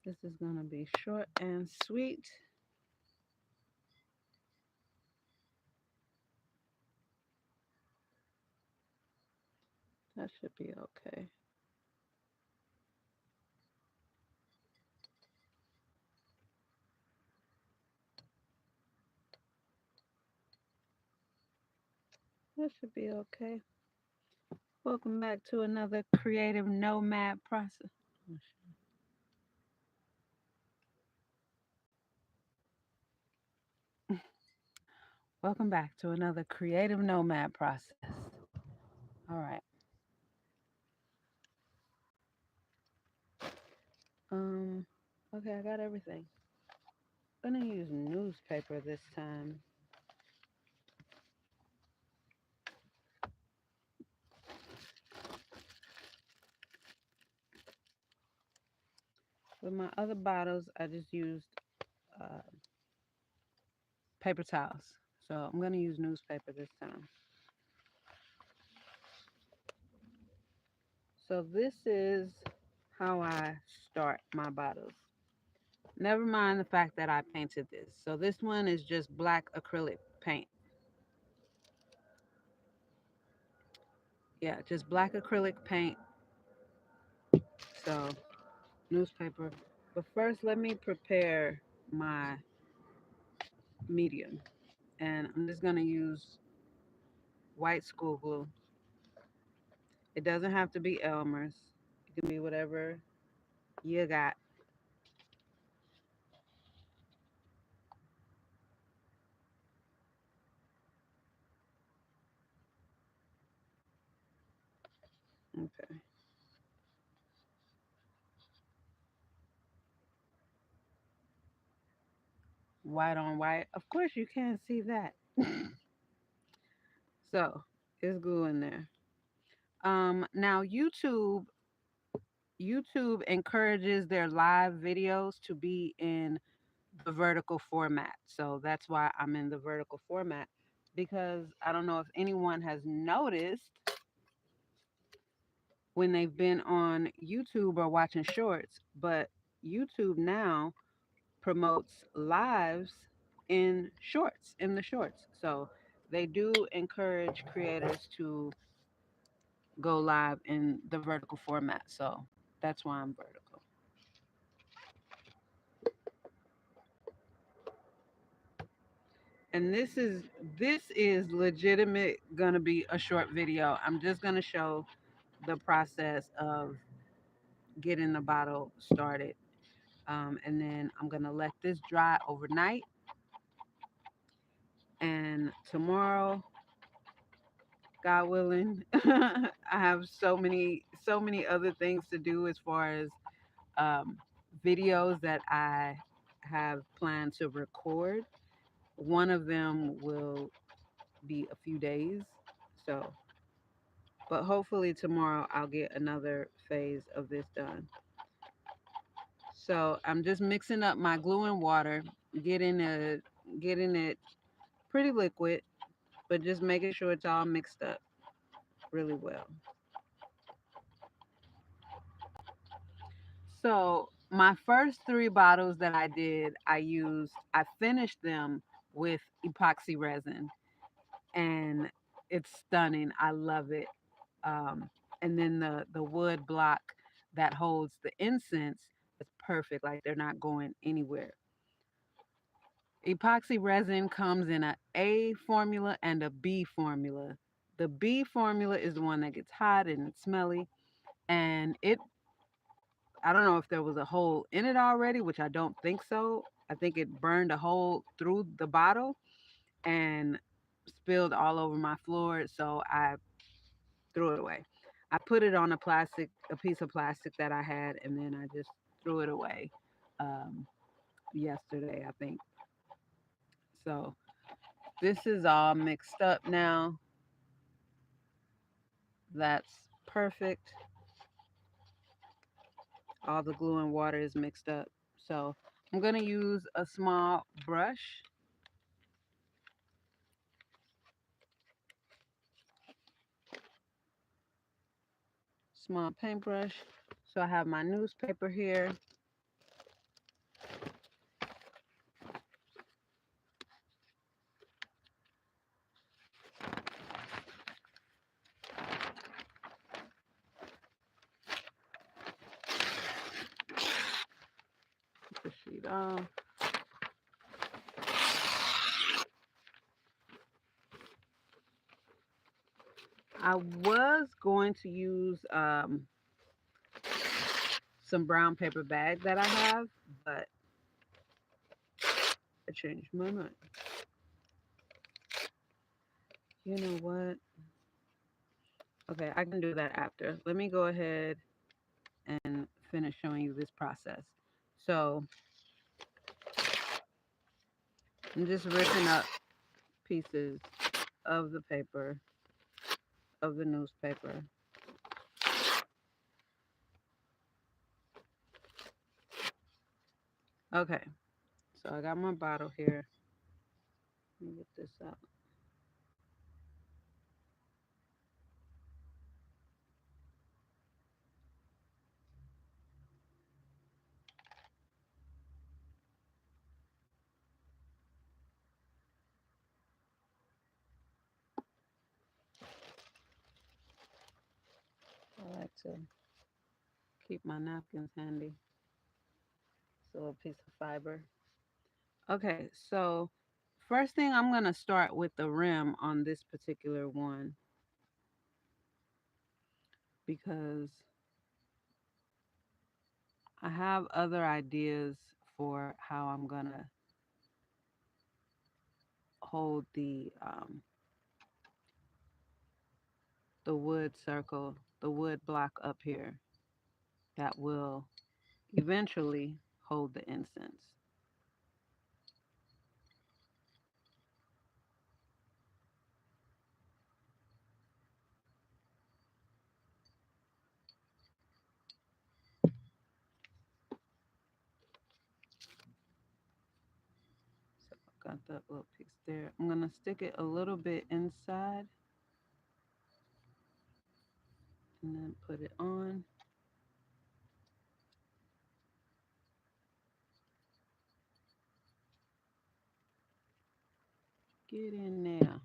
This is going to be short and sweet. That should be okay. That should be okay. Welcome back to another creative nomad process. Welcome back to another creative nomad process. All right. Um. Okay, I got everything. I'm gonna use newspaper this time. With my other bottles, I just used uh, paper towels. So I'm gonna use newspaper this time. So this is how I start my bottles. Never mind the fact that I painted this. So this one is just black acrylic paint. Yeah, just black acrylic paint. So newspaper. But first, let me prepare my medium. And I'm just going to use white school glue. It doesn't have to be Elmer's. It can be whatever you got. Okay. White on white. Of course, you can't see that. So it's glue in there. Now YouTube encourages their live videos to be in the vertical format. So that's why I'm in the vertical format because I don't know if anyone has noticed when they've been on YouTube or watching shorts, but YouTube now promotes lives in the shorts. So they do encourage creators to go live in the vertical format. So that's why I'm vertical. And this is legitimate gonna be a short video. I'm just gonna show the process of getting the bottle started. And then I'm gonna let this dry overnight. And tomorrow, God willing, I have so many other things to do as far as um, videos that I have planned to record. One of them will be a few days. So, but hopefully tomorrow I'll get another phase of this done. So I'm just mixing up my glue and water, getting it getting it pretty liquid, but just making sure it's all mixed up really well. So my first three bottles that I finished them with epoxy resin, and it's stunning. I love it. And then the wood block that holds the incense is perfect. Like they're not going anywhere. Epoxy resin comes in A formula and a B formula. The B formula is the one that gets hot and it's smelly, and I don't know if there was a hole in it already, which I don't think so. I think it burned a hole through the bottle and spilled all over my floor, so I threw it away. I put it on a piece of plastic that I had, and then I just threw it away um, yesterday, I think. So this is all mixed up now. That's perfect. All the glue and water is mixed up. So I'm gonna use a small paintbrush. So I have my newspaper here. I was going to use some brown paper bag that I have, but I changed my mind. You know what? Okay, I can do that after. Let me go ahead and finish showing you this process. So I'm just ripping up pieces of the paper, of the newspaper. Okay, so I got my bottle here. Let me get this out. I like to keep my napkins handy. It's a little piece of fiber. Okay, so first thing I'm gonna start with the rim on this particular one because I have other ideas for how I'm gonna hold the wood circle, the wood block up here that will eventually hold the incense. So I got that little piece there. I'm gonna stick it a little bit inside and then put it on. Get in there.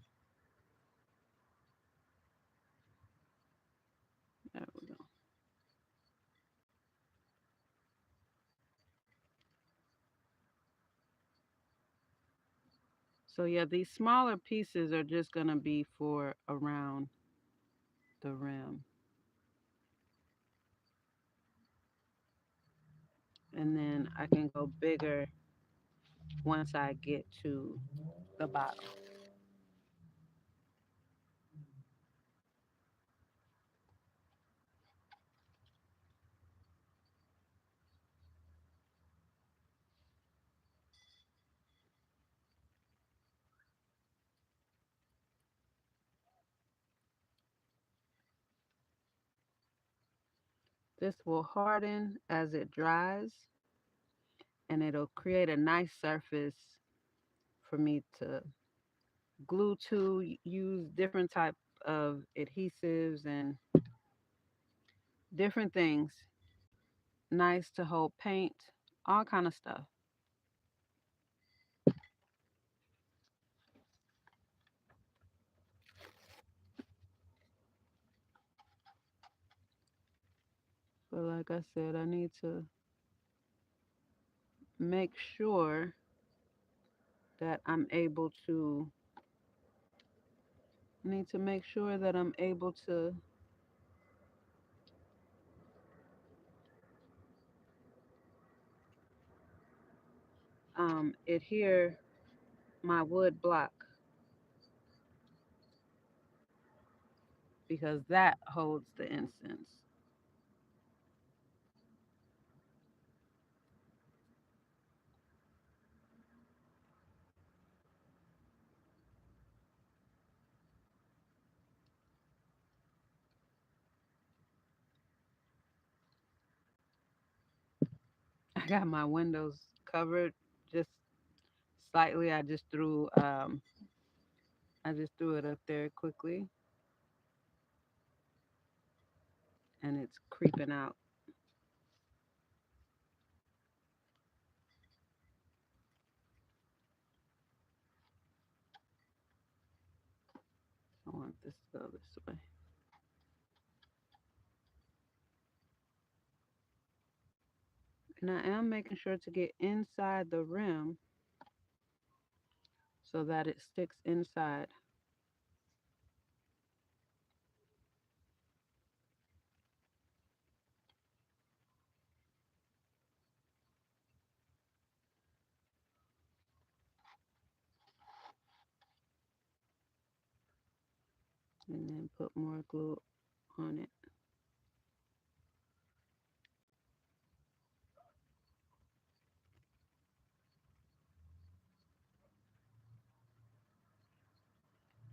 There we go. So yeah, these smaller pieces are just gonna be for around the rim. And then I can go bigger once I get to the bottom. This will harden as it dries and it'll create a nice surface for me to glue to, use different type of adhesives and different things. Nice to hold paint, all kind of stuff. But like I said, I need to make sure that I'm able to need to make sure that I'm able to adhere my wood block because that holds the incense. I got my windows covered just slightly. I just threw it up there quickly and it's creeping out. I want this to go this way. And I am making sure to get inside the rim so that it sticks inside. And then put more glue on it.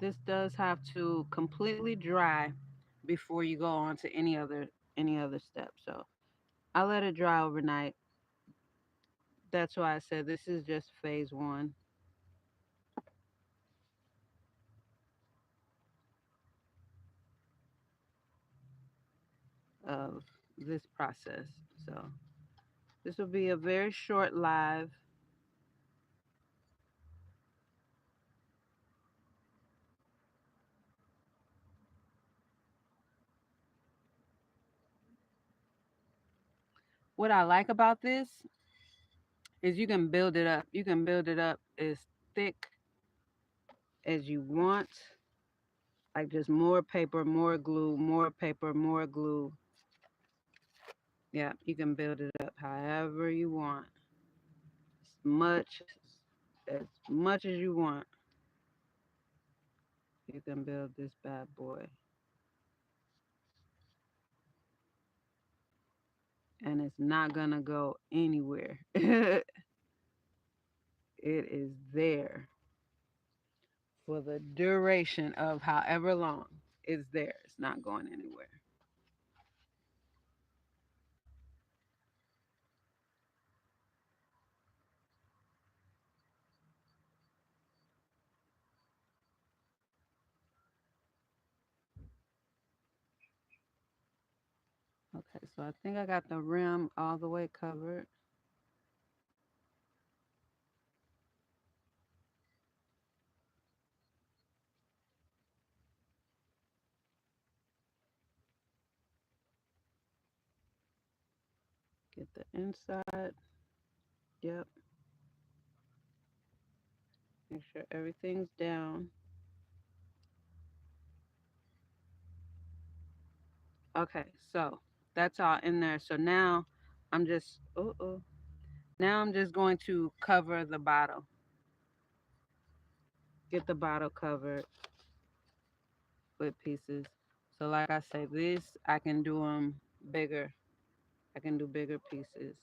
This does have to completely dry before you go on to any other step. So I let it dry overnight. That's why I said this is just phase one of this process. So this will be a very short live. What I like about this is you can build it up. You can build it up as thick as you want, like just more paper, more glue, more paper, more glue. Yeah, you can build it up however you want, much as much as you want. You can build this bad boy, and it's not gonna go anywhere. It is there for the duration of however long it's there. It's not going anywhere. Okay, so I think I got the rim all the way covered. Get the inside. Yep. Make sure everything's down. Okay, so that's all in there. So now I'm just now I'm just going to cover the bottle. Get the bottle covered with pieces. So like I say, this I can do them bigger. I can do bigger pieces.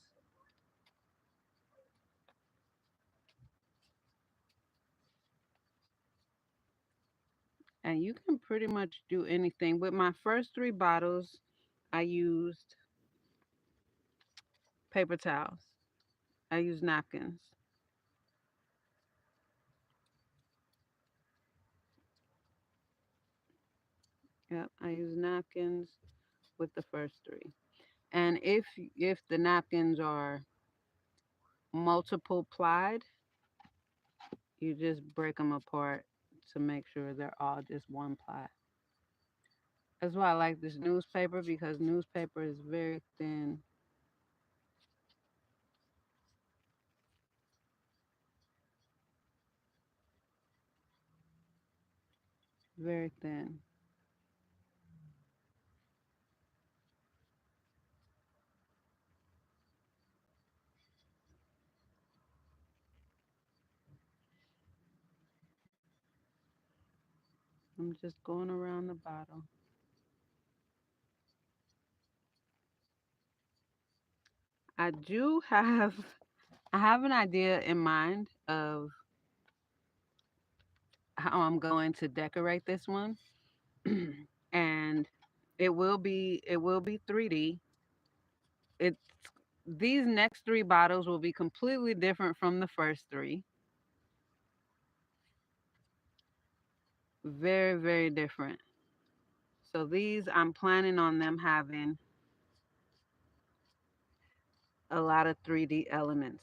And you can pretty much do anything. With my first three bottles, I used paper towels. I used napkins. Yep, I used napkins with the first three. And if the napkins are multiple plied, you just break them apart to make sure they're all just one ply. That's why I like this newspaper because newspaper is very thin, very thin. I'm just going around the bottle. I do have I have an idea in mind of how I'm going to decorate this one. And it will be 3D. It's these next three bottles will be completely different from the first three. Very, very different. So these I'm planning on them having a lot of 3D elements.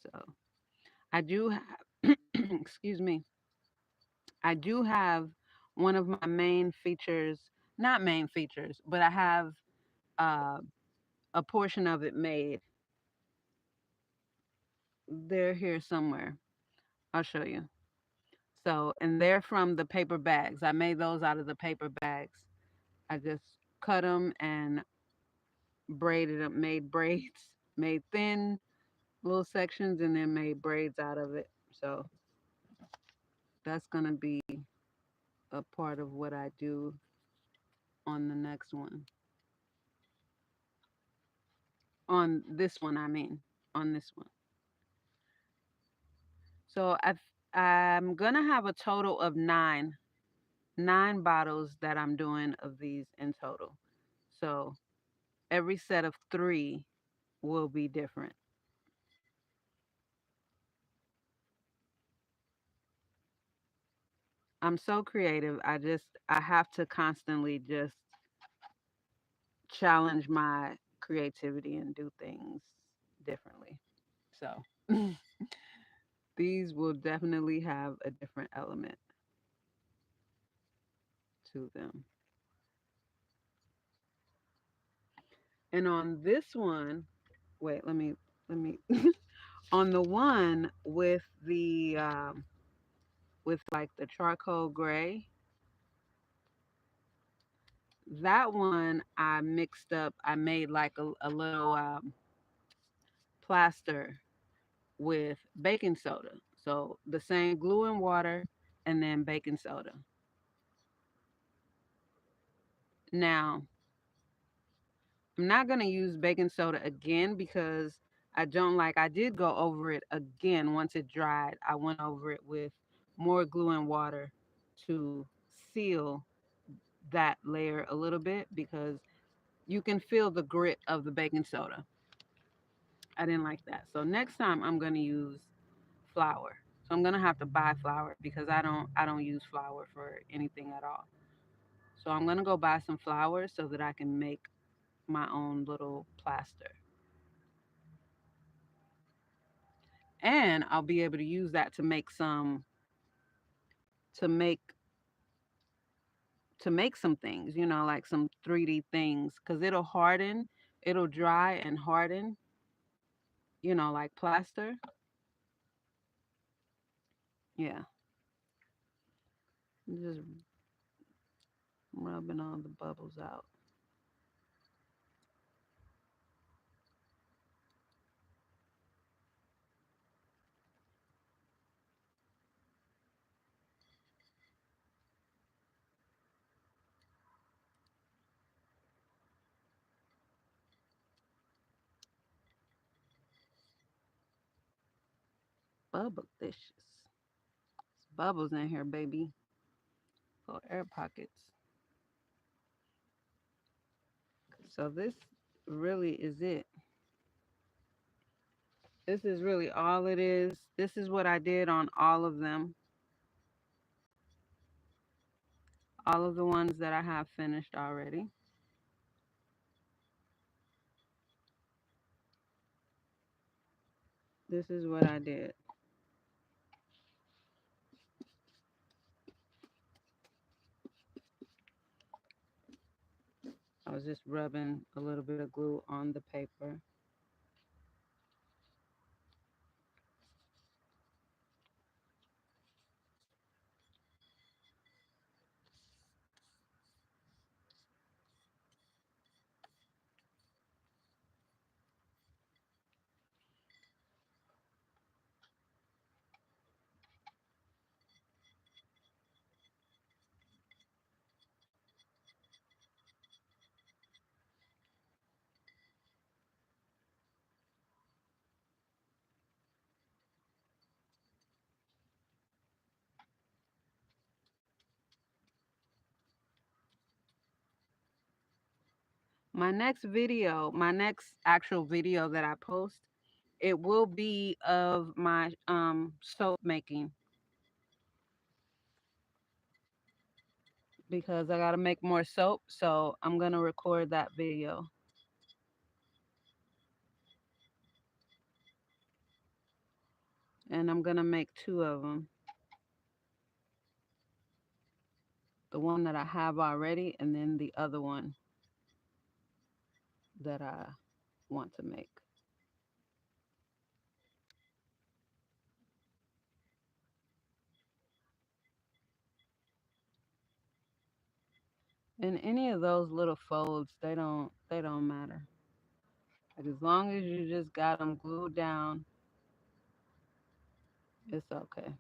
So I do have excuse me. I do have one of my main features, not main features, but I have uh, a portion of it made. They're here somewhere. I'll show you. So, and they're from the paper bags. I made those out of the paper bags. I just cut them and braided them, made braids, made thin little sections, and then made braids out of it. So that's going to be a part of what I do on the next one. On this one, I mean, on this one. So I'm going to have a total of nine bottles that I'm doing of these in total. So every set of three will be different. I'm so creative. I have to constantly just challenge my creativity and do things differently. So these will definitely have a different element to them. And on this one, wait, let me on the one with like the charcoal gray, that one I mixed up. I made like a little plaster with baking soda. So the same glue and water and then baking soda. Now, I'm not going to use baking soda again because I did go over it again once it dried. I went over it with more glue and water to seal that layer a little bit because you can feel the grit of the baking soda. I didn't like that. So next time I'm going to use flour. So I'm going to have to buy flour because I don't use flour for anything at all. So I'm going to go buy some flour so that I can make my own little plaster. And I'll be able to use that to make to make some things, like some 3D things cuz it'll dry and harden, like plaster. Yeah, just rubbing all the bubbles out. Bubblicious. It's bubbles in here, baby. Little air pockets. So this really is it. This is really all it is. This is what I did on all of them. All of the ones that I have finished already. This is what I did. I was just rubbing a little bit of glue on the paper. My next actual video that I post, it will be of my soap making because I got to make more soap, so I'm going to record that video and I'm going to make two of them. the one that I have already, and then the other one that I want to make. And any of those little folds, they don't matter. Like as long as you just got them glued down, it's okay.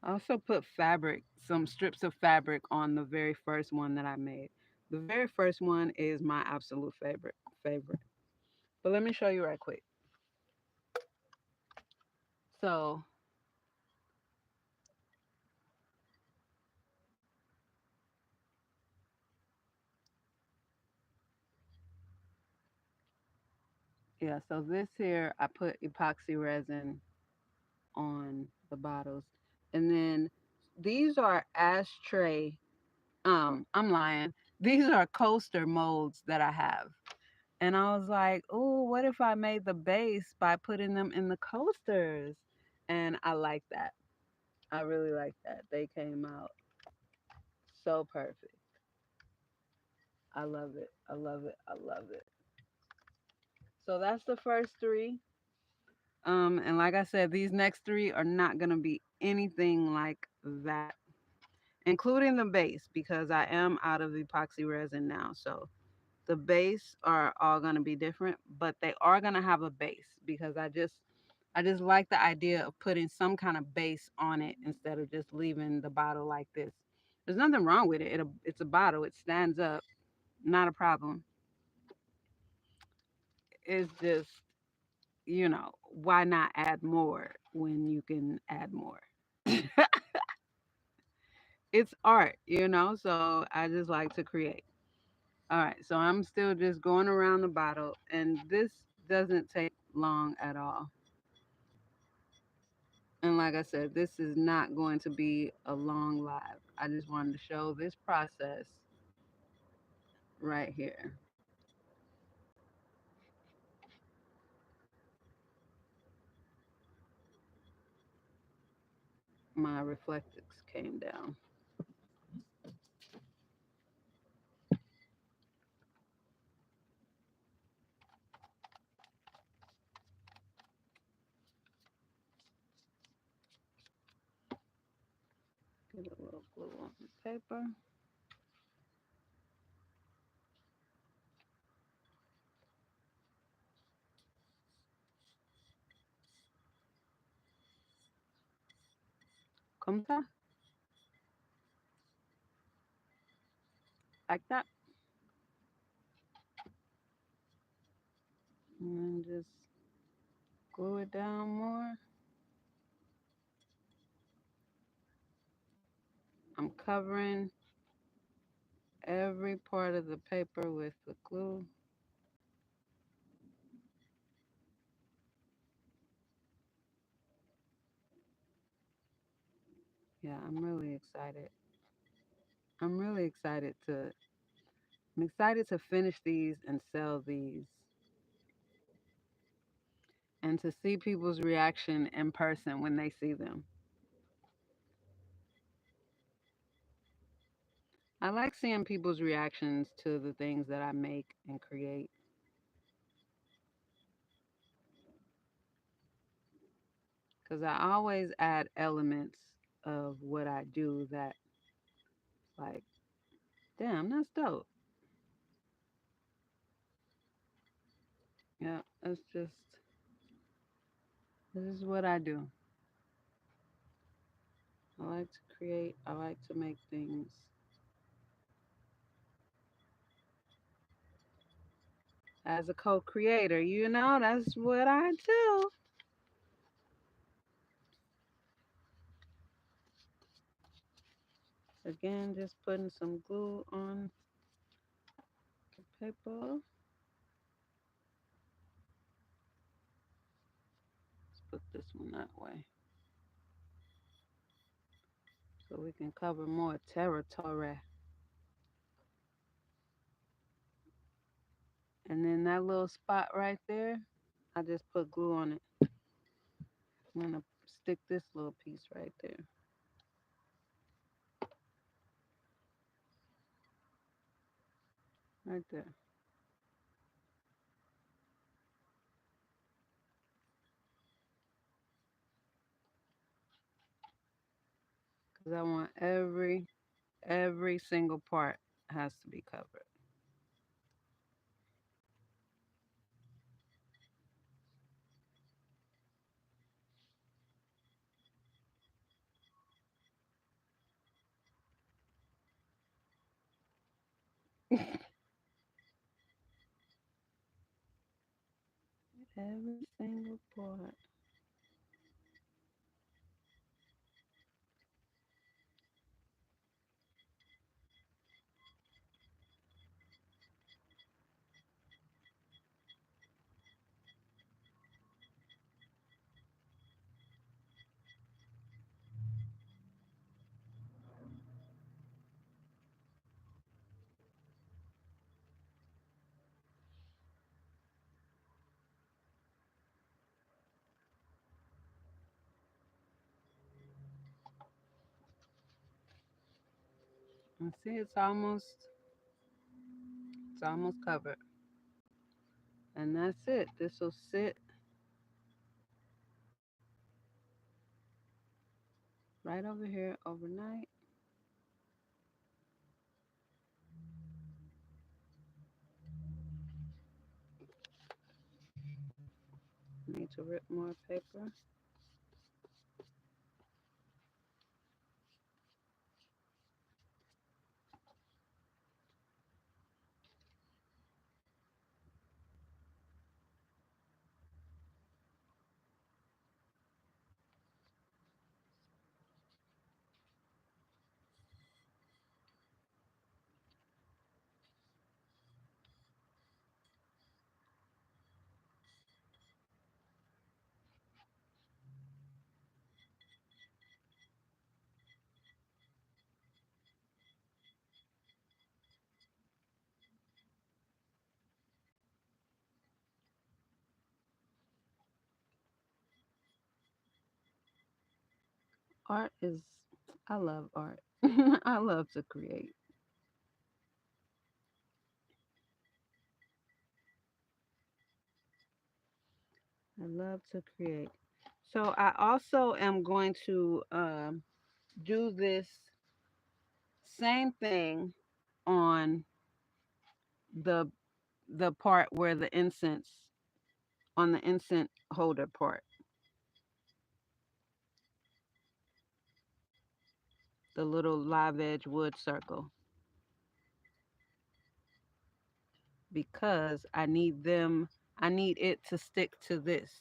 I also put fabric, some strips of fabric on the very first one that I made. The very first one is my absolute favorite. But let me show you right quick. So yeah, so this here I put epoxy resin on the bottles. And then these are ashtray. I'm lying. These are coaster molds that I have. And I was like, oh, what if I made the base by putting them in the coasters? And I like that. I really like that. They came out so perfect. I love it. I love it. I love it. So that's the first three. And like I said, these next three are not gonna be anything like that, including the base, because I am out of epoxy resin now. So the base are all gonna be different, but they are gonna have a base because I just like the idea of putting some kind of base on it instead of just leaving the bottle like this. There's nothing wrong with it. It's a bottle. It stands up. Not a problem. It's just, why not add more when you can add more? It's art. So I just like to create. All right, so I'm still just going around the bottle, and this doesn't take long at all. And like I said, this is not going to be a long live. I just wanted to show this process right here. My reflectix came down. Get a little glue on the paper. Comme ça, like that. And then just glue it down more. I'm covering every part of the paper with the glue. Yeah, I'm really excited to finish these and sell these and to see people's reaction in person when they see them. I like seeing people's reactions to the things that I make and create because I always add elements of what I do that, like, damn, that's dope. Yeah, this is what I do. I like to create, I like to make things. As a co creator, that's what I do. Again, just putting some glue on the paper. Let's put this one that way so we can cover more territory. And then that little spot right there, I just put glue on it. I'm gonna stick this little piece right there, right there. Cause I want every single part has to be covered. Every single part. And see, it's almost covered. And that's it. This will sit right over here overnight. Need to rip more paper. Art is, I love art. I love to create. I love to create. So I also am going to do this same thing on the the part where the incense on the incense holder part, the little live edge wood circle, because I need it to stick to this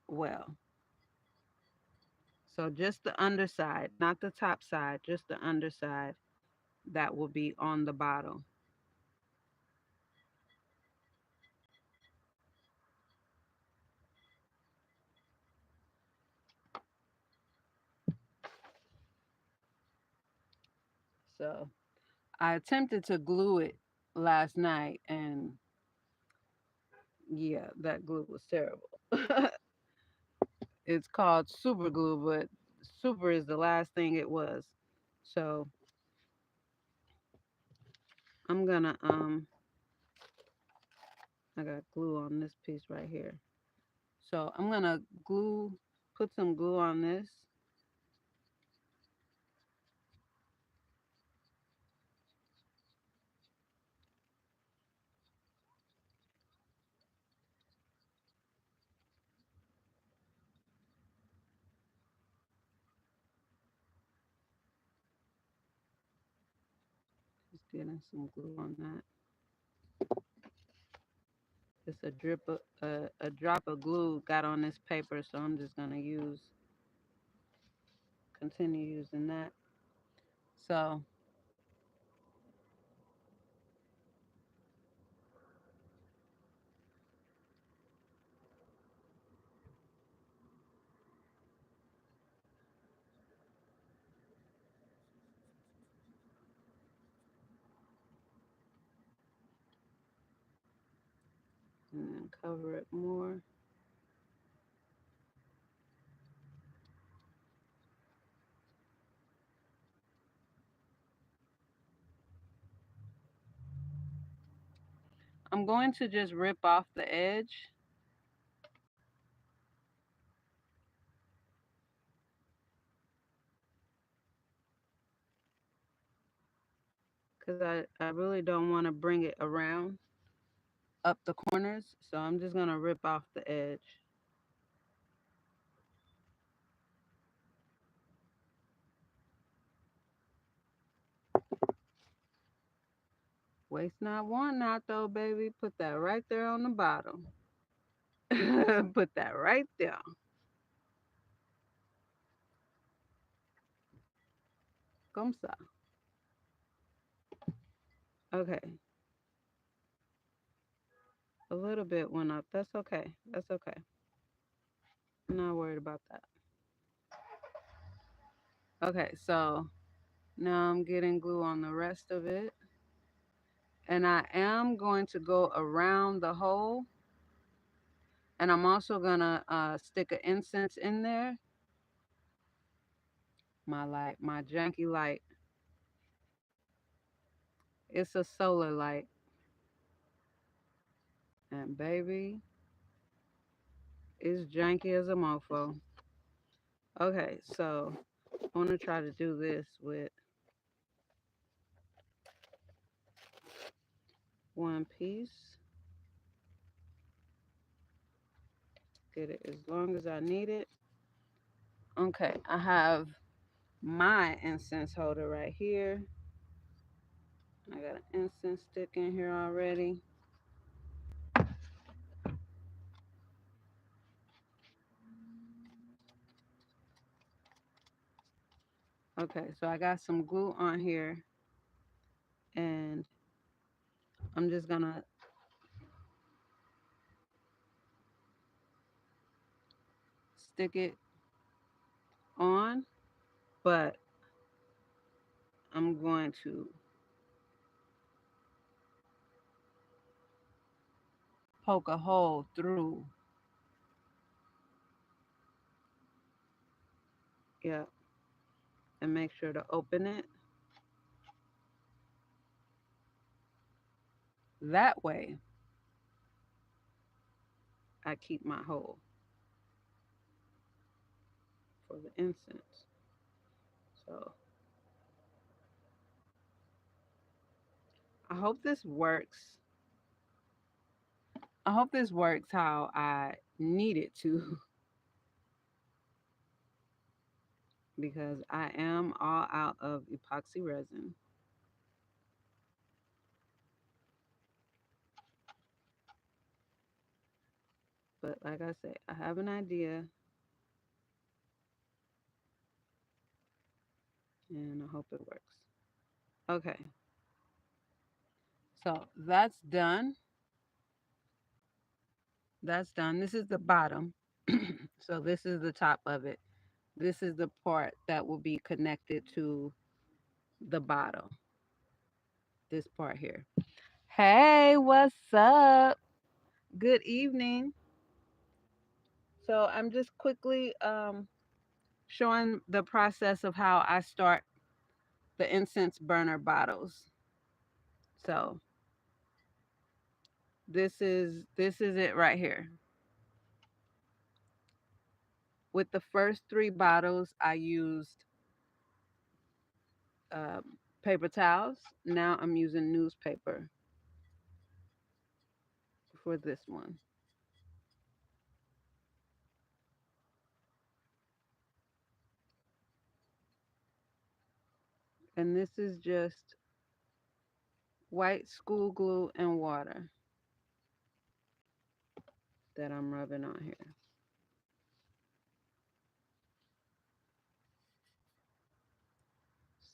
well. So just the underside, not the top side, just the underside that will be on the bottle. So I attempted to glue it last night, and yeah, that glue was terrible. It's called super glue, but super is the last thing it was. So I'm gonna I got glue on this piece right here. So I'm gonna put some glue on this. Just getting some glue on that. It's a drop of glue got on this paper, so I'm just gonna continue using that. So cover it more. I'm going to just rip off the edge because I really don't want to bring it around up the corners. So I'm just going to rip off the edge. Waste not, want not, though, baby. Put that right there on the bottom. Put that right there. Comme ça. Okay. A little bit went up. That's okay. That's okay. I'm not worried about that. Okay, so now I'm getting glue on the rest of it. And I am going to go around the hole. And I'm also going to stick an incense in there. My light, my janky light. It's a solar light. And baby, it's janky as a mofo. Okay, so I want to try to do this with one piece. Get it as long as I need it. Okay, I have my incense holder right here. I got an incense stick in here already. Okay, so I got some glue on here and I'm just gonna stick it on, but I'm going to poke a hole through. Yeah, and make sure to open it. That way, I keep my hole for the incense. So I hope this works. I hope this works how I need it to because I am all out of epoxy resin. But like I say, I have an idea and I hope it works. Okay, so that's done. That's done. This is the bottom. So this is the top of it. This is the part that will be connected to the bottom. This part here. Hey, what's up? Good evening. So I'm just quickly showing the process of how I start the incense burner bottles. So this is it right here. With the first three bottles, I used paper towels. Now I'm using newspaper for this one. And this is just white school glue and water that I'm rubbing on here.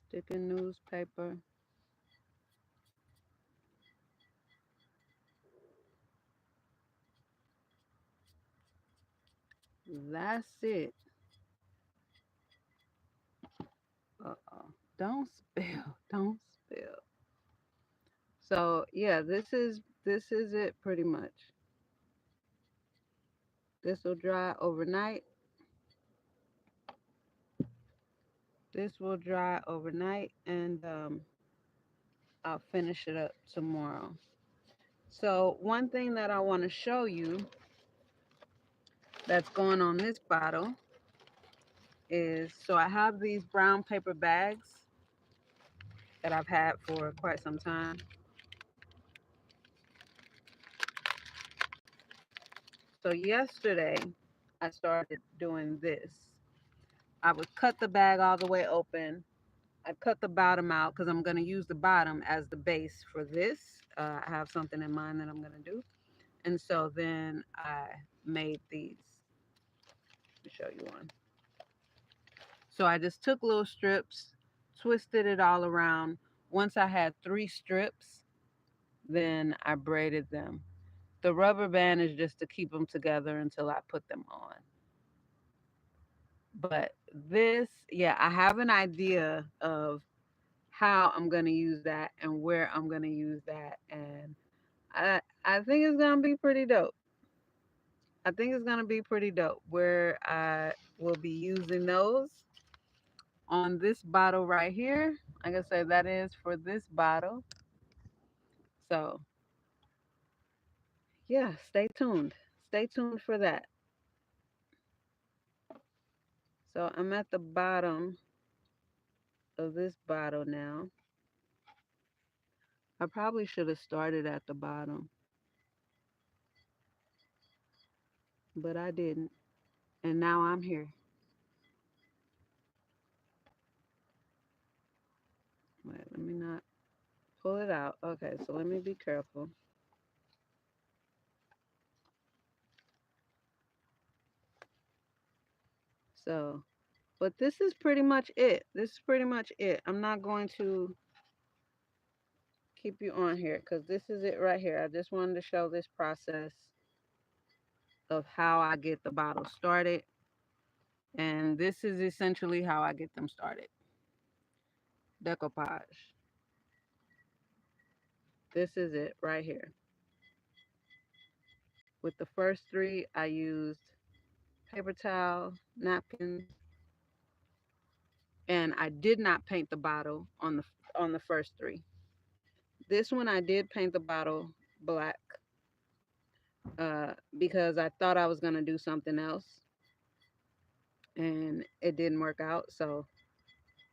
Sticking newspaper. That's it. Uh-oh. Don't spill. Don't spill. So yeah, this is it pretty much. This will dry overnight. This will dry overnight, and I'll finish it up tomorrow. So one thing that I want to show you that's going on this bottle is, so I have these brown paper bags that I've had for quite some time. So yesterday I started doing this. I would cut the bag all the way open. I cut the bottom out because I'm going to use the bottom as the base for this. I have something in mind that I'm going to do. And so then I made these. Let me show you one. So I just took little strips, twisted it all around. Once I had 3 strips, then I braided them. The rubber band is just to keep them together until I put them on. But this, yeah, I have an idea of how I'm going to use that and where I'm going to use that. And I think it's going to be pretty dope. I think it's going to be pretty dope where I will be using those on this bottle right here. Like I said, that is for this bottle. So, yeah, stay tuned. Stay tuned for that. So, I'm at the bottom of this bottle now. I probably should have started at the bottom, but I didn't. And now I'm here. Wait, let me not pull it out. Okay, so let me be careful. So, but this is pretty much it. This is pretty much it. I'm not going to keep you on here because this is it right here. I just wanted to show this process of how I get the bottle started. And this is essentially how I get them started. Decoupage. This is it right here. With the first 3, I used paper towel, napkins, and I did not paint the bottle on the first 3. This one I did paint the bottle black because I thought I was gonna do something else, and it didn't work out. So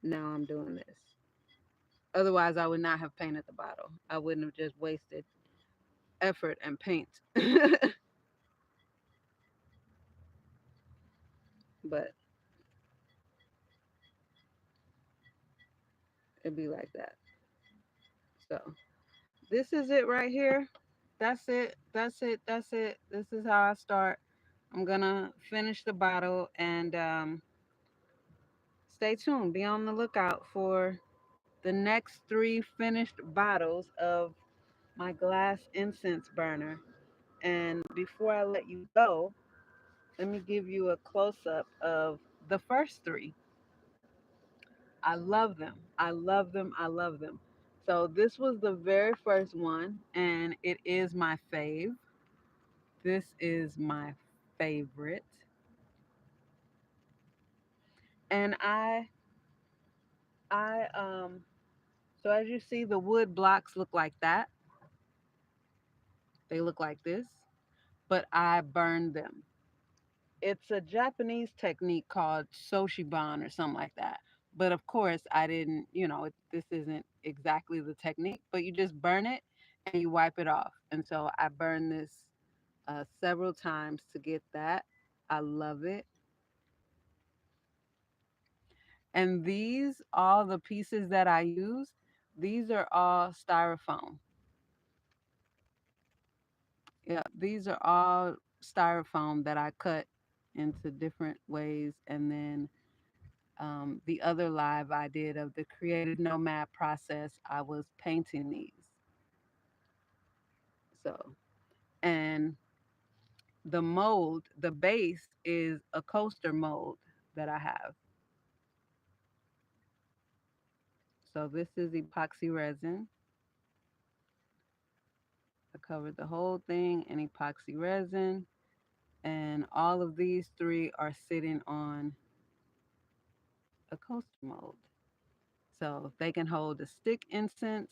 now I'm doing this. Otherwise, I would not have painted the bottle. I wouldn't have just wasted effort and paint. But it'd be like that. So this is it right here. That's it. That's it. That's it. This is how I start. I'm gonna finish the bottle and stay tuned. Be on the lookout for the next 3 finished bottles of my glass incense burner. And before I let you go, let me give you a close up of the first 3. I love them. I love them. I love them. So this was the very first one, and it is my fave. This is my favorite. And I so as you see, the wood blocks look like that. They look like this, but I burned them. It's a Japanese technique called soshiban or something like that. But of course, I didn't, this isn't exactly the technique, but you just burn it and you wipe it off. And so I burned this several times to get that. I love it. And these, all the pieces that I use, these are all styrofoam. Yeah, these are all styrofoam that I cut into different ways. And then the other live I did of the creative nomad process, I was painting these. So, and the mold, the base is a coaster mold that I have. So this is epoxy resin. I covered the whole thing in epoxy resin. And all of these three are sitting on a coaster mold. So they can hold a stick incense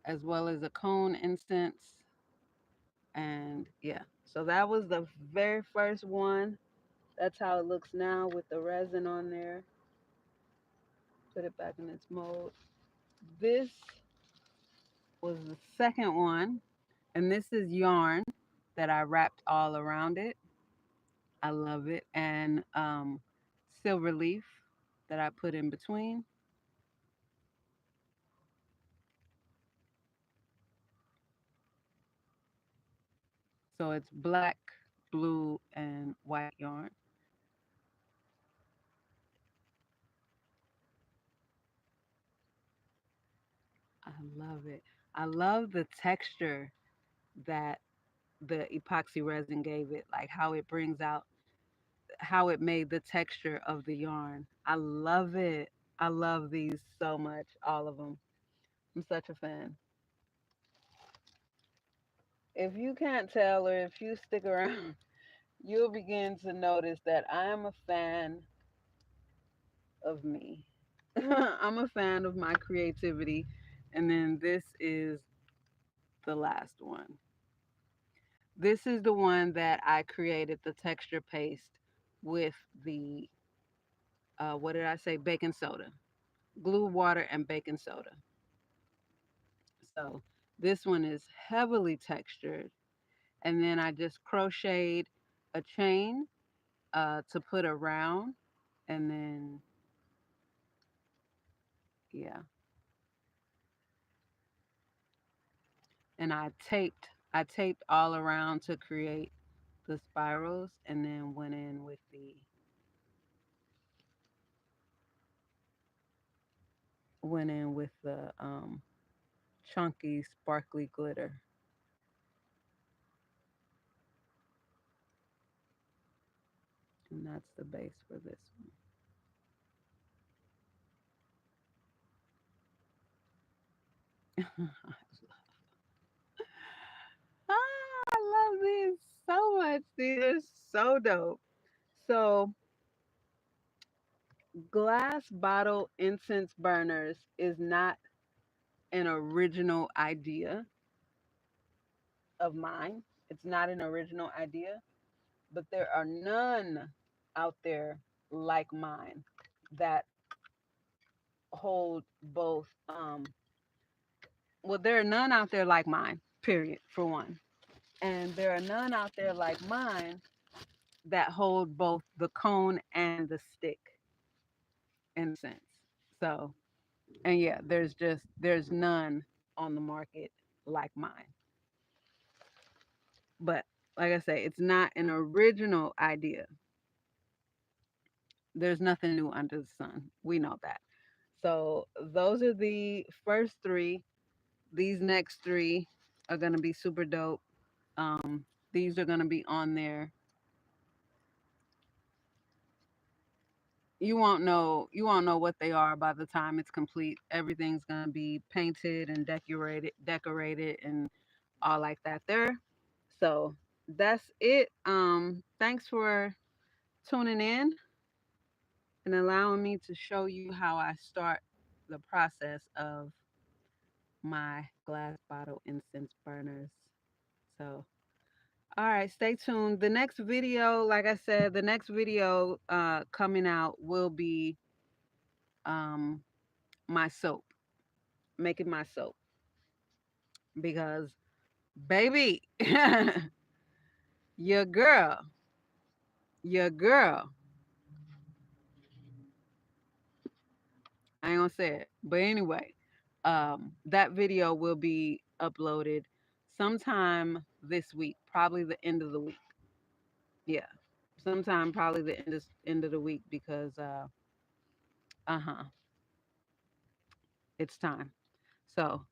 as well as a cone incense. And yeah, so that was the very first one. That's how it looks now with the resin on there. Put it back in its mold. This was the second one, and this is yarn that I wrapped all around it. I love it. And silver leaf that I put in between. So it's black, blue, and white yarn. I love it. I love the texture that the epoxy resin gave it, like how it brings out, how it made the texture of the yarn. I love it. I love these so much, all of them. I'm such a fan. If you can't tell or if you stick around, you'll begin to notice that I am a fan of me. I'm a fan of my creativity. And then this is the last one. This is the one that I created the texture paste with the, what did I say? Baking soda, glue, water, and baking soda. So this one is heavily textured. And then I just crocheted a chain to put around. And then, yeah, and I taped all around to create the spirals, and then went in with the chunky sparkly glitter, and that's the base for this one. I love these so much. These are so dope. So glass bottle incense burners is not an original idea of mine. It's not an original idea, but there are none out there like mine that hold both. Well, there are none out there like mine, period, for one. And there are none out there like mine that hold both the cone and the stick incense. So, and yeah, there's none on the market like mine. But like I say, it's not an original idea. There's nothing new under the sun. We know that. So those are the first three. These next three are gonna be super dope. These are gonna be on there. You won't know what they are by the time it's complete. Everything's gonna be painted and decorated and all like that there. So that's it. Thanks for tuning in and allowing me to show you how I start the process of my glass bottle incense burners. So, all right, stay tuned. The next video, like I said, the next video coming out will be um, my soap, making my soap. Because, baby, your girl, your girl, I ain't gonna say it. But anyway, that video will be uploaded sometime this week, probably the end of the week. Yeah, sometime probably the end of the week because huh, it's time. So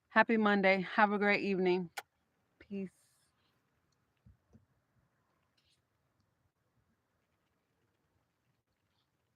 happy Monday. Have a great evening. Peace.